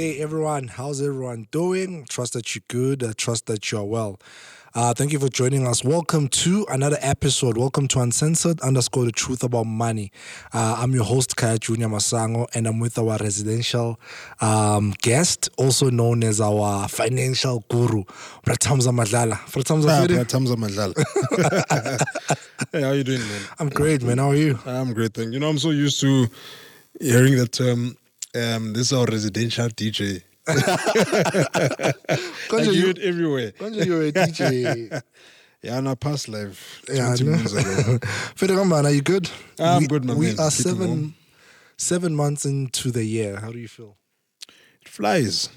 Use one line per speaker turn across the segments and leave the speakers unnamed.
Hey everyone, how's everyone doing? Trust that you're good. Trust that you're well. Thank you for joining us. Welcome to another episode. Welcome to Uncensored _ the truth about money. I'm your host Kaya Junior Masango, and I'm with our residential guest, also known as our financial guru, Pratamza Madlala. Pratamza Fede?
Pratamza Madlala. Hey, how you doing, man?
I'm great, man. How are you?
I'm great, thank you. I'm so used to hearing that term. This is our residential DJ. I hear it everywhere.
You're a DJ.
Yeah, in our past life, 20
Yeah,
moons ago.
Fede, are you good?
I'm good, my man.
We are
Keeping warm.
7 months into the year. How do you feel?
It flies.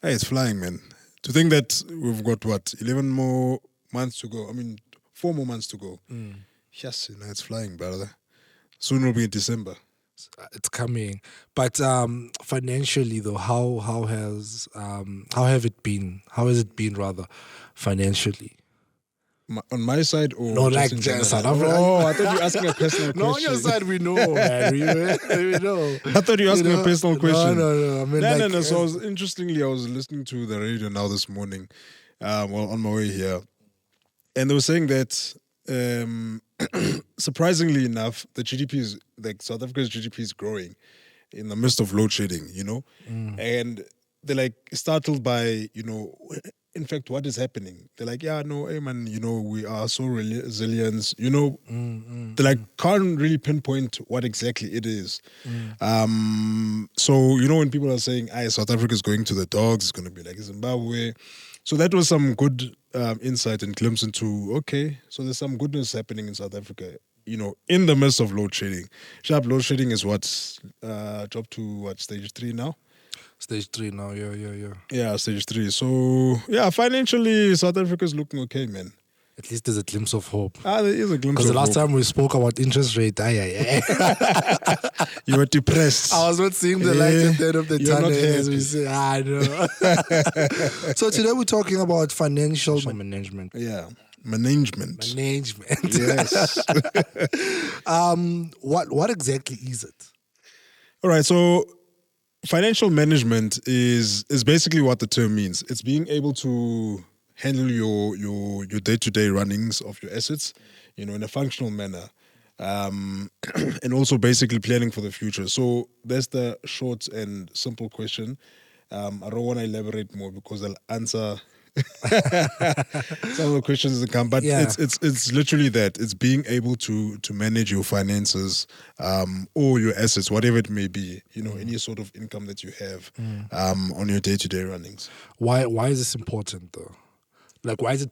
Hey, it's flying, man. To think that we've got, 11 more months to go. 4 more months to go. Yes, it's flying, brother. Soon we'll be in December.
It's coming, but financially though, how have it been? How has it been rather financially?
On my side, or
No,
just
like
in general?
South Africa.
Oh, I thought you were asking a personal question.
No, on your side we know, man. We know.
I thought you were asking a personal question.
No.
No. So I was listening to the radio now this morning, on my way here, and they were saying that surprisingly enough, the GDP is like South Africa's GDP is growing in the midst of load shedding, and they're like startled by, in fact, what is happening. They're like, yeah, no, hey man, we are so resilient, they like can't really pinpoint what exactly it is. So, when people are saying, South Africa is going to the dogs, it's going to be like Zimbabwe. So that was some good insight and glimpse into, okay, so there's some goodness happening in South Africa, in the midst of load shedding. Sharp load shedding is dropped to stage 3 now?
Stage 3 now, yeah.
Yeah, stage 3. So, yeah, financially, South Africa is looking okay, man.
At least there's a glimpse of hope.
There is a glimpse of hope.
Because the last time we spoke about interest rate,
you were depressed.
I was not seeing the light at the end of the
You're
tunnel,
not
as we
happy.
say. I know. So today we're talking about financial management.
Yeah, management. Yes.
What exactly is it?
All right, so financial management is basically what the term means. It's being able to handle your day-to-day runnings of your assets, in a functional manner, and also basically planning for the future. So that's the short and simple question. I don't want to elaborate more because I'll answer some of the questions that come. But
Yeah.
it's literally that. It's being able to manage your finances, or your assets, whatever it may be. Any sort of income that you have on your day-to-day runnings.
Why is this important though? Like why is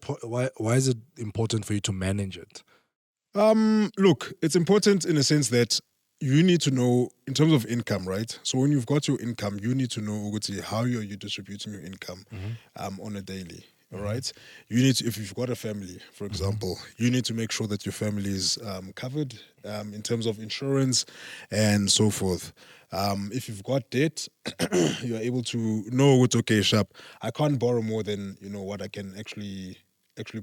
it important for you to manage it?
Look, it's important in a sense that you need to know in terms of income, right? So when you've got your income, you need to know how are you distributing your income on a daily. All right. You need to, if you've got a family, for example, you need to make sure that your family is covered in terms of insurance and so forth. If you've got debt, you're able to know sharp. I can't borrow more than what I can actually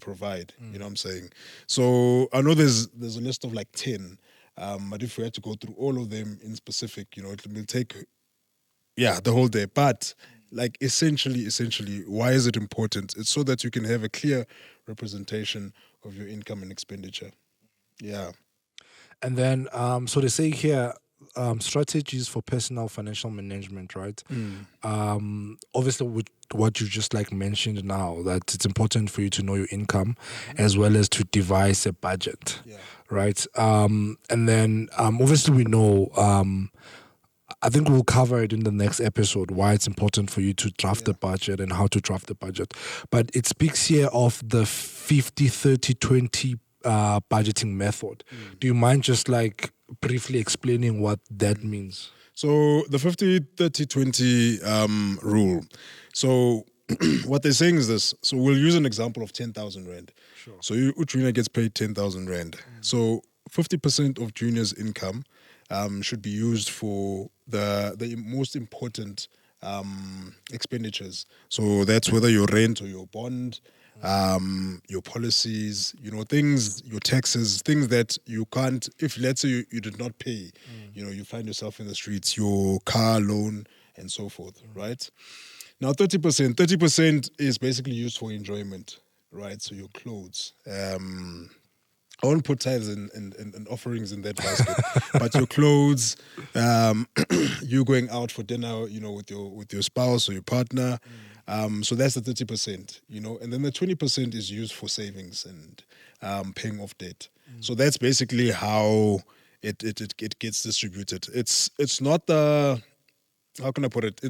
provide. You know what I'm saying? So I know there's a list of like 10. But if we had to go through all of them in specific, it will take the whole day. But like essentially, why is it important? It's so that you can have a clear representation of your income and expenditure. Yeah.
And then so they say here strategies for personal financial management, right? Obviously with what you just like mentioned now, that it's important for you to know your income as well as to devise a budget.
Yeah.
Right? And then obviously we know I think we'll cover it in the next episode why it's important for you to draft the budget and how to draft the budget. But it speaks here of the 50-30-20 budgeting method. Do you mind just like briefly explaining what that means?
So the 50-30-20 rule. So what they're saying is this. So we'll use an example of 10,000 Rand.
Sure.
So Junior gets paid 10,000 Rand. So 50% of Junior's income should be used for the most important expenditures. So that's whether your rent or your bond, your policies, things, your taxes, things that you can't, if let's say you did not pay, you find yourself in the streets, your car loan and so forth, right? Now, 30% is basically used for enjoyment, right? So your clothes. I won't put tithes and offerings in that basket, but your clothes, you going out for dinner, with your spouse or your partner. So that's the 30%, and then the 20% is used for savings and paying off debt. So that's basically how it gets distributed. It's not the, how can I put it?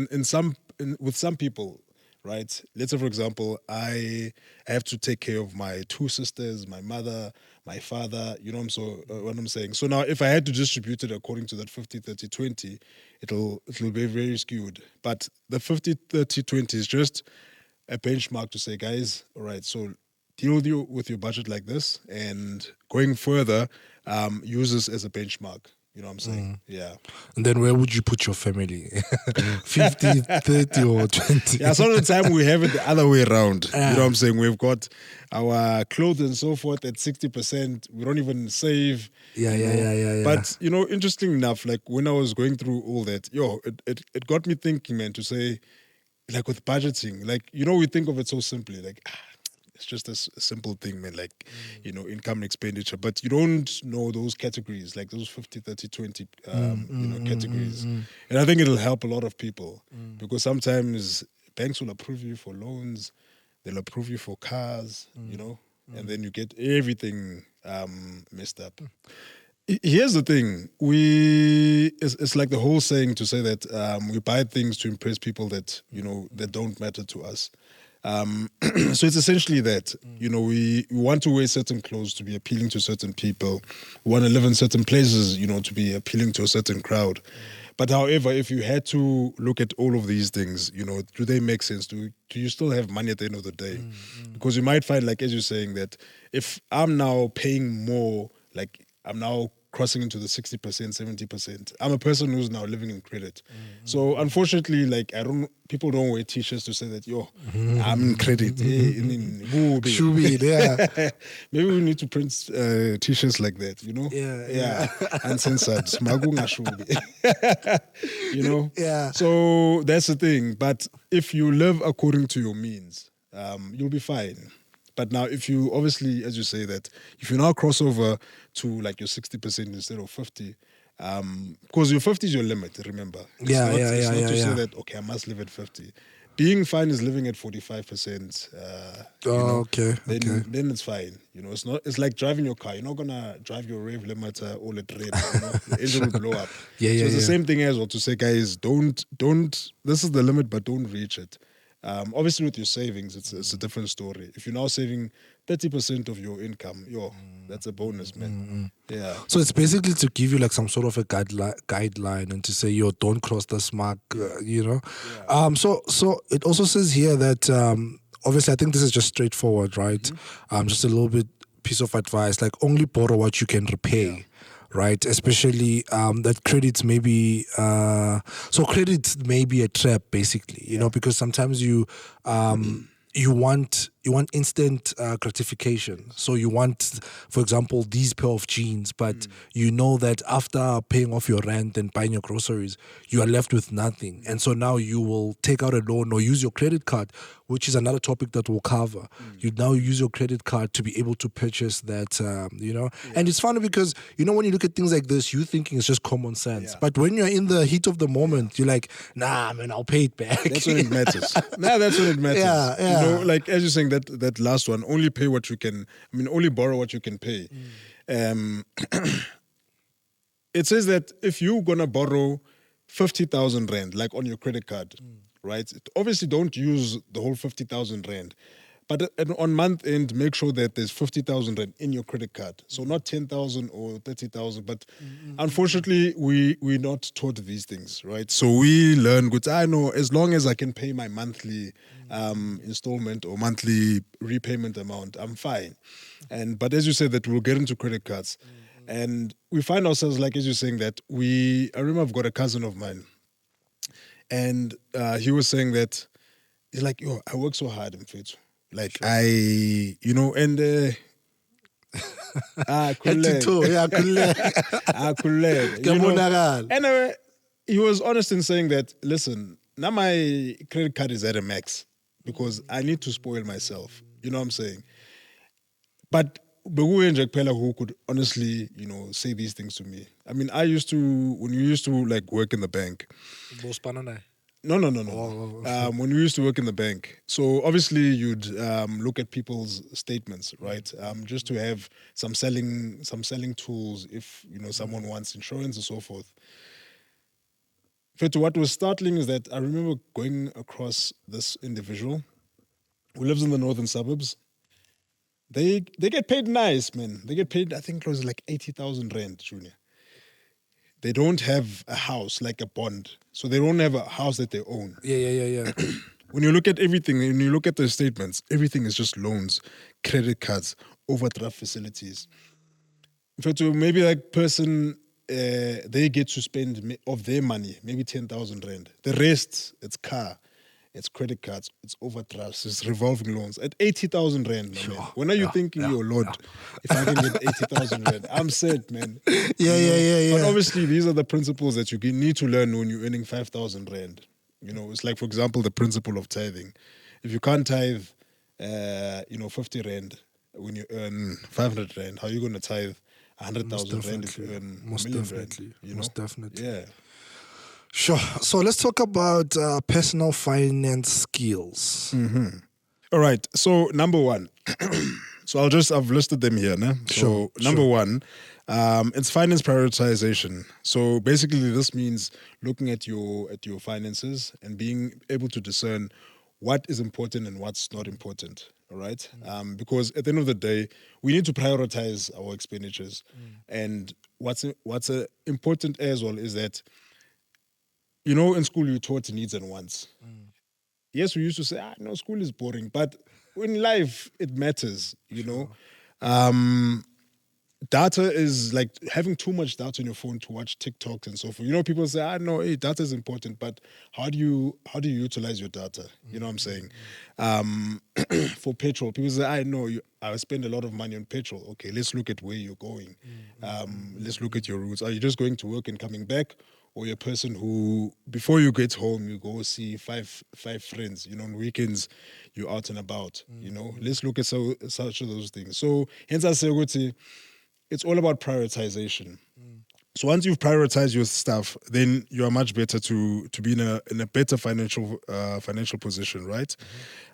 With some people, right? Let's say, for example, I have to take care of my two sisters, my mother, my father. What I'm saying. So now, if I had to distribute it according to that 50, 30, 20, it'll be very skewed. But the 50, 30, 20 is just a benchmark to say, guys, all right, so deal with your budget like this, and going further, use this as a benchmark. You know what I'm saying? Yeah.
And then where would you put your family? 50, 30, or 20?
Yeah, some of the time we have it the other way around. You know what I'm saying? We've got our clothes and so forth at 60%. We don't even save.
Yeah.
But, interesting enough, like when I was going through all that, it got me thinking, man, to say, like with budgeting, like, we think of it so simply, like, it's just a simple thing, man, like, income and expenditure. But you don't know those categories, like those 50, 30, 20, categories. And I think it'll help a lot of people because sometimes banks will approve you for loans, they'll approve you for cars, and then you get everything messed up. Here's the thing. It's like the whole saying to say that we buy things to impress people that, that don't matter to us. So it's essentially that, we want to wear certain clothes to be appealing to certain people. We want to live in certain places, to be appealing to a certain crowd. But however, if you had to look at all of these things, do they make sense? Do you still have money at the end of the day? Because you might find, like, as you're saying, that if I'm now paying more, like I'm now crossing into the 60%, 70%. I'm a person who's now living in credit. So unfortunately, like people don't wear t-shirts to say that, I'm in credit.
Yeah.
Maybe we need to print t-shirts like that,
Yeah.
Uncensored. Magunga shubi.
Yeah.
So that's the thing. But if you live according to your means, you'll be fine. But now, if you obviously, as you say, that if you now cross over to like your 60% instead of 50, because your 50 is your limit, remember? It's not to say that, okay, I must live at 50. Being fine is living at 45%.
Okay.
Then it's fine. It's not. It's like driving your car. You're not gonna drive your rave limiter all at red. Your engine will blow up. So it's the same thing as well to say, guys, don't. This is the limit, but don't reach it. Obviously, with your savings, it's a different story. If you're now saving 30% of your income, that's a bonus, man. Yeah.
So it's basically to give you like some sort of a guideline and to say, don't cross this mark,
Yeah.
So it also says here that obviously I think this is just straightforward, right? Just a little bit piece of advice, like only borrow what you can repay.
Yeah.
Right, especially that credits may be so credits may be a trap, basically, because sometimes you want instant gratification. So you want, for example, these pair of jeans, but you know that after paying off your rent and buying your groceries, you are left with nothing. And so now you will take out a loan or use your credit card, which is another topic that we'll cover. You now use your credit card to be able to purchase that, And it's funny because, when you look at things like this, you thinking it's just common sense.
Yeah.
But when you're in the heat of the moment, you're like, nah, man, I'll pay it back.
That's when it matters. That's when it matters.
Yeah.
Like as you're saying, that last one, only pay what you can. Only borrow what you can pay. It says that if you're gonna borrow 50,000 rand, like on your credit card, right? Obviously, don't use the whole 50,000 rand. But on month end, make sure that there's 50,000 rand in your credit card. So not 10,000 or 30,000. But unfortunately, we're not taught these things, right? So we learn good. I know as long as I can pay my monthly installment or monthly repayment amount, I'm fine. But as you said, that we'll get into credit cards. And we find ourselves, like as you're saying, that I remember I've got a cousin of mine. And he was saying that, he's like, I work so hard in Fethu. Like sure.
Anyway,
he was honest in saying that, listen, now my credit card is at a max because I need to spoil myself. You know what I'm saying? But Beguwe and Jack Pella, who could honestly, say these things to me. I mean, when you used to like work in the bank. No. When we used to work in the bank, so obviously you'd look at people's statements, right? Just to have some selling tools if someone wants insurance and so forth. But what was startling is that I remember going across this individual who lives in the northern suburbs. They get paid nice, man. They get paid, I think it was like 80,000 rand, Junior. They don't have a house like a bond. So they don't have a house that they own.
Yeah.
When you look at everything, when you look at the statements, everything is just loans, credit cards, overdraft facilities. In fact, maybe that person, they get to spend of their money, maybe 10,000 rand. The rest, it's car, it's credit cards, it's overdrafts, it's revolving loans. At 80,000 rand, man. When are you thinking, Lord, if I can get 80,000 rand, I'm set, man.
Yeah.
But obviously, these are the principles that you need to learn when you're earning 5,000 rand. It's like, for example, the principle of tithing. If you can't tithe, 50 rand when you earn 500 rand, how are you going to tithe 100,000 rand if you earn
Most
1 million
definitely.
rand?
Most definitely.
Yeah.
Sure. So let's talk about personal finance skills.
Mm-hmm. All right. So number one. So I've listed them here. Nah? So number one, it's finance prioritization. So basically this means looking at your finances and being able to discern what is important and what's not important. All right. Because at the end of the day, we need to prioritize our expenditures. And what's important as well is that, in school you taught needs and wants. Yes, we used to say, no, school is boring. But in life, it matters, Data is like having too much data on your phone to watch TikToks and so forth. People say, no, hey, data is important, but how do you utilize your data? You know what I'm saying? For petrol, people say, I spend a lot of money on petrol. Okay, let's look at where you're going. Let's look at your routes. Are you just going to work and coming back? Or you're a person who, before you get home, you go see five friends. On weekends, you're out and about. Let's look at such of those things. So, hence I say, it's all about prioritization. So once you've prioritized your stuff, then you are much better to be in a better financial position, right?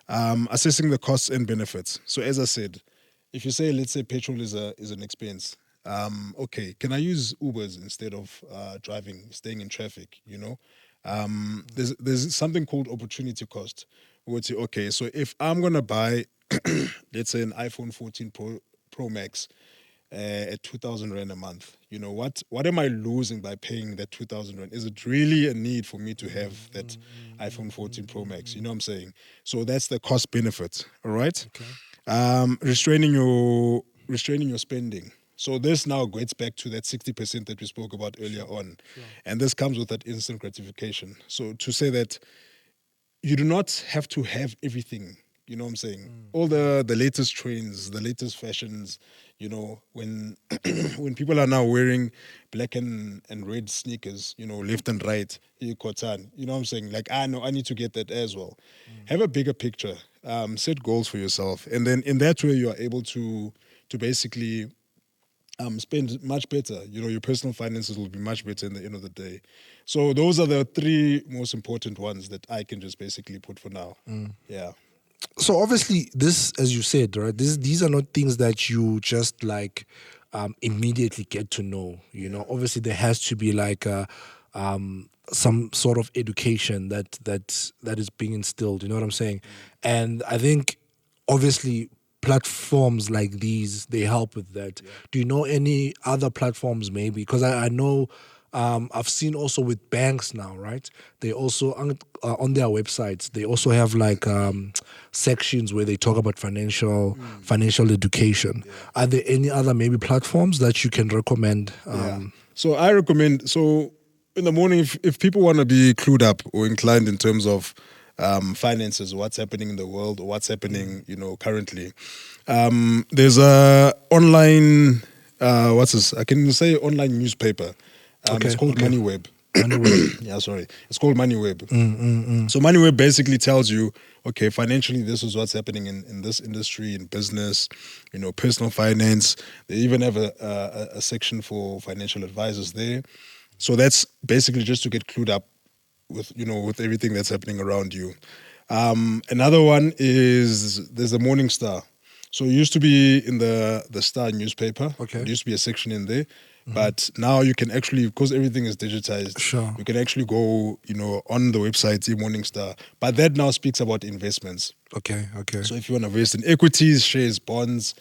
Assessing the costs and benefits. So as I said, if you say, let's say petrol is an expense. Okay, can I use Ubers instead of driving, staying in traffic? There's something called opportunity cost. We'll say, okay, so if I'm gonna buy, let's say an iPhone 14 Pro Max at 2,000 rand a month, what am I losing by paying that 2,000 rand? Is it really a need for me to have that iPhone 14 Pro Max? You know what I'm saying? So that's the cost benefit. All right. Okay. Restraining your spending. So this now gets back to that 60% that we spoke about earlier on. Sure. And this comes with that instant gratification. So to say that you do not have to have everything, you know what I'm saying? All the latest trends, the latest fashions, when when people are now wearing black and red sneakers, left and right, kotan, you know what I'm saying? Like, I know I need to get that as well. Have a bigger picture, set goals for yourself. And then in that way, you are able to basically spend much better. Your personal finances will be much better in the end of the day. So those are the three most important ones that I can just basically put for now. Yeah.
So obviously, this, as you said, right? These are not things that you just like immediately get to know. Obviously there has to be like some sort of education that is being instilled. You know what I'm saying? And I think obviously platforms like these, they help with that. Do you know any other platforms maybe? Because I know I've seen also with banks now, right? They also on their websites, they also have like sections where they talk about financial education. Are there any other maybe platforms that you can recommend?
So I recommend, in the morning, if people want to be clued up or inclined in terms of finances, what's happening in the world or what's happening, currently, there's a online, I can say online newspaper. It's called MoneyWeb.
MoneyWeb.
Yeah, sorry. It's called MoneyWeb. So MoneyWeb basically tells you, okay, financially, this is what's happening in this industry, in business, personal finance. They even have a section for financial advisors there. So that's basically just to get clued up with everything that's happening around you. Another one is there's the Morning Star. So it used to be in the Star newspaper.
Okay.
There used to be a section in there. But now you can actually, because everything is digitized,
Sure.
you can actually go, on the website, see Morning Star. But that now speaks about investments.
Okay.
So if you want to invest in equities, shares, bonds,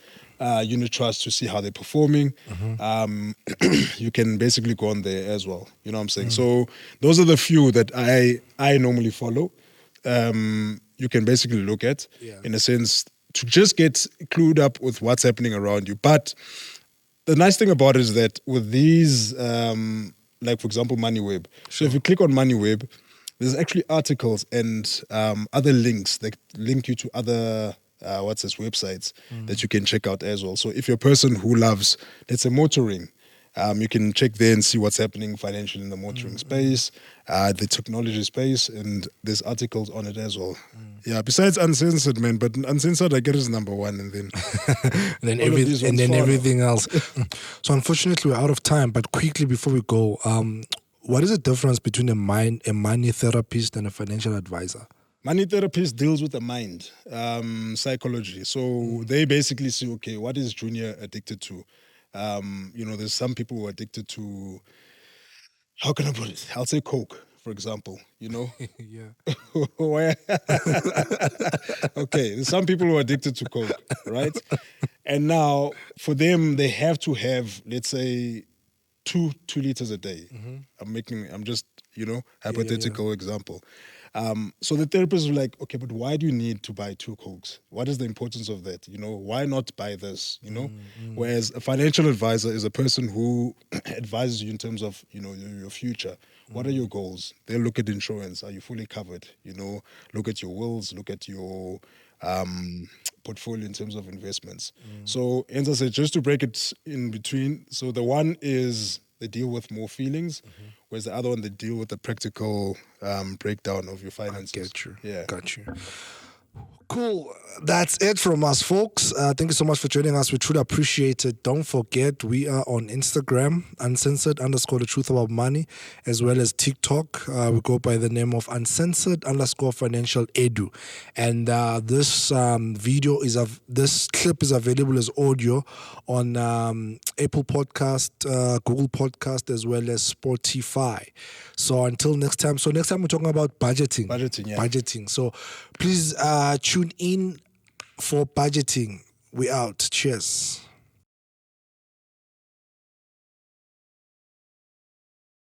unit trusts to see how they're performing, you can basically go on there as well. You know what I'm saying? So those are the few that I normally follow. You can basically look at, in a sense, to just get clued up with what's happening around you. But the nice thing about it is that with these, like for example, MoneyWeb. So if you click on MoneyWeb, there's actually articles and other links that link you to other websites that you can check out as well. So if you're a person who loves, let's say, motoring, you can check there and see what's happening financially in the motoring space, the technology space, and there's articles on it as well. Yeah, besides Uncensored, man, but Uncensored I get is number one, and then
everything else. So unfortunately, we're out of time. But quickly before we go, what is the difference between a money therapist and a financial advisor?
Money therapist deals with the mind, psychology. So they basically say, okay, what is Junior addicted to? There's some people who are addicted to, how can I put it? I'll say Coke, for example,
Yeah.
Okay, there's some people who are addicted to Coke, right? And now for them, they have to have, let's say, 2 liters a day. I'm just, hypothetical example. So the therapist was like, okay, but why do you need to buy 2 Cokes? What is the importance of that? Why not buy this? Whereas a financial advisor is a person who advises you in terms of, your future. What are your goals? They'll look at insurance. Are you fully covered? Look at your wills, look at your portfolio in terms of investments. So, as I said, just to break it in between, so the one is they deal with more feelings, whereas the other one, they deal with the practical breakdown of your finances.
Get you.
Yeah.
Got you. Cool. That's it from us, folks. Thank you so much for joining us. We truly appreciate it. Don't forget, we are on Instagram, uncensored_the truth about money, as well as TikTok. We go by the name of uncensored_financial edu. And this this clip is available as audio on Apple Podcast, Google Podcast, as well as Spotify. So until next time. So next time we're talking about budgeting. Budgeting. So please tune in for budgeting. We out. Cheers.